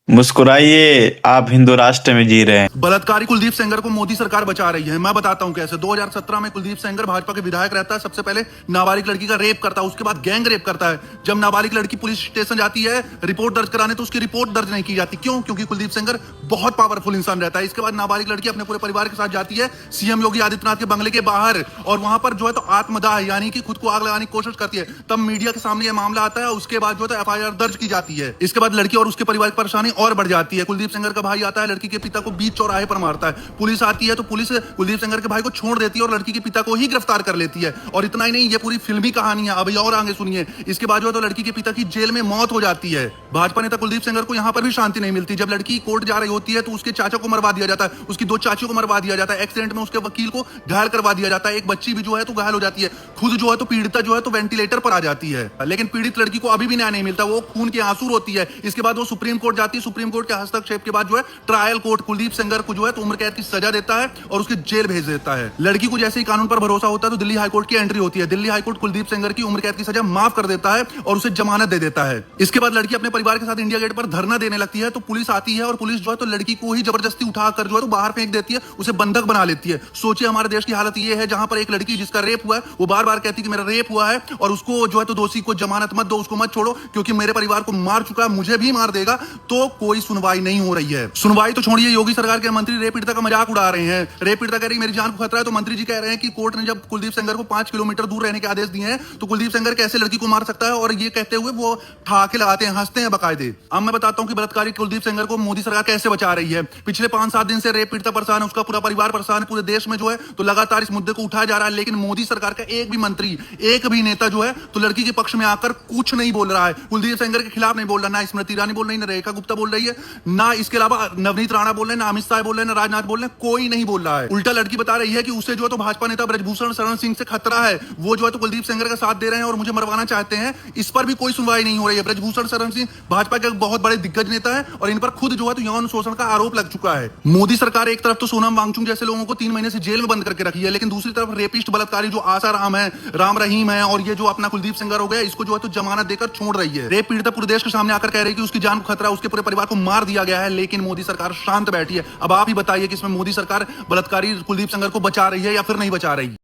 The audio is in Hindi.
मुस्कुराइए, आप हिंदू राष्ट्र में जी रहे हैं। बलात्कारी कुलदीप सेंगर को मोदी सरकार बचा रही है। मैं बताता हूं कैसे। 2017 में कुलदीप सेंगर भाजपा के विधायक रहता है। सबसे पहले नाबालिग लड़की का रेप करता है, उसके बाद गैंग रेप करता है। जब नाबालिग लड़की पुलिस स्टेशन जाती है रिपोर्ट दर्ज कराने, तो उसकी रिपोर्ट दर्ज नहीं की जाती। क्यों? क्योंकि कुलदीप सेंगर बहुत पावरफुल इंसान रहता है। इसके बाद नाबालिग लड़की अपने पूरे परिवार के साथ जाती है सीएम योगी आदित्यनाथ के बंगले के बाहर, और वहां पर जो है तो आत्मदाह यानी कि खुद को आग लगाने की कोशिश करती है। तब मीडिया के सामने यह मामला आता है। उसके बाद जो है तो एफआईआर दर्ज की जाती है। इसके बाद लड़की और उसके परिवार की परेशानी और बढ़ जाती है। कुलदीप सेंगर का भाई आता है, लड़की के पिता को बीच चौराहे पर मारता है। पुलिस आती है तो पुलिस कुलदीप सेंगर के भाई को छोड़ देती है और लड़की के पिता को ही गिरफ्तार कर लेती है। और इतना ही नहीं, ये पूरी फिल्मी कहानी है। अभी और आगे सुनिए। इसके बाद जो है तो लड़की के पिता की जेल में मौत हो जाती है। भाजपा नेता कुलदीप सेंगर को यहां पर भी शांति नहीं मिलती। जब लड़की कोर्ट जा रही होती है तो उसके चाचा को मरवा दिया जाता है, उसकी दो चाचियों को मरवा दिया जाता है। एक्सीडेंट में उसके वकील को घायल करवा दिया जाता है। एक बच्ची भी जो है तो घायल हो जाती है। खुद जो है तो पीड़िता जो है तो वेंटिलेटर पर आ जाती है। लेकिन पीड़ित लड़की को अभी भी न्याय नहीं मिलता। वो खून के आंसू रोती है। इसके बाद वो सुप्रीम कोर्ट जाती है। सुप्रीम कोर्ट के हस्तक्षेप के बाद जो है ट्रायल कोर्ट कुलदीप सेंगर को जो है तो उम्र कैद की सजा देता है और उसके जेल भेज देता है। लड़की को जैसे ही कानून पर भरोसा होता है तो दिल्ली हाईकोर्ट की एंट्री होती है। दिल्ली हाईकोर्ट कुलदीप सेंगर की उम्र कैद की सजा माफ कर देता है और उसे जमानत दे देता है। इसके बाद लड़की अपने परिवार के साथ इंडिया गेट पर धरना देने लगती है। तो पुलिस आती है और पुलिस जो है तो लड़की को ही जबरदस्ती उठाकर जो है तो बाहर फेंक देती है, उसे बंधक बना लेती है। सोचिए हमारे देश की हालत ये है, जहां पर एक लड़की जिसका रेप हुआ है वो बार बार कहती है कि मेरा रेप हुआ है, और उसको जो है तो दोषी को जमानत मत दो, उसको मत छोड़ो क्योंकि मेरे परिवार को मार चुका है, मुझे भी मार देगा। तो कोई सुनवाई नहीं हो रही है। सुनवाई तो छोड़िए, योगी सरकार के मंत्री रेप पीड़िता का मजाक उड़ा रहे हैं। रेप पीड़िता कह रही मेरी जान को खतरा है, तो मंत्री जी कह रहे हैं कि कोर्ट ने जब कुलदीप सेंगर को 5 किलोमीटर दूर रहने के आदेश दिए हैं तो कुलदीप सेंगर कैसे लड़की को मार सकता है। और ये कहते हुए वो ठहाके लगाते हैं, हंसते हैं बकायदे। अब मैं बताता हूं कि बलात्कारी कुलदीप सेंगर को मोदी सरकार कैसे बचा रही है। पिछले 5-7 दिन से रेप पीड़िता परेशान है, उसका पूरा परिवार परेशान है। पूरे देश में जो है तो लगातार इस मुद्दे को उठाया जा रहा है, लेकिन मोदी सरकार का एक भी मंत्री, एक भी नेता जो है तो लड़की के पक्ष में आकर कुछ नहीं बोल रहा है। कुलदीप सेंगर के खिलाफ नहीं बोल रहा। ना स्मृति ईरानी बोल रही है, ना रेखा गुप्ता बोल रही है, ना इसके अलावा नवनीत राणा बोल रहे हैं, ना अमित शाह बोल रहे हैं, ना राजनाथ बोल रहे हैं। कोई नहीं बोल रहा है। उल्टा लड़की बता रही है कि उसे जो है तो भाजपा नेता ब्रजभूषण शरण सिंह से खतरा है। वो जो है तो कुलदीप सेंगर का साथ दे रहे हैं और मुझे मरवाना चाहते हैं। इस पर भी कोई सुनवाई नहीं हो रही है। ब्रजभूषण शरण सिंह भाजपा के बहुत बड़े दिग्गज नेता है और इन पर खुद जो है तो यौन शोषण का आरोप लग चुका है। मोदी सरकार एक तरफ तो सोनम वांगचुक जैसे लोगों को 3 महीने से जेल में बंद करके रखी है, लेकिन दूसरी तरफ रेपिस्ट बलात्कारी जो आशा राम है, राम रहीम है, और ये जो अपना कुलदीप सेंगर हो गया, इसको जो है तो जमानत देकर छोड़ रही है। रेप पीड़िता पूरे देश के सामने आकर कह रही है कि उसकी जान को खतरा, उसके पूरे परिवार को मार दिया गया है, लेकिन मोदी सरकार शांत बैठी है। अब आप ही बताइए कि इसमें मोदी सरकार बलात्कारी कुलदीप सेंगर को बचा रही है या फिर नहीं बचा रही।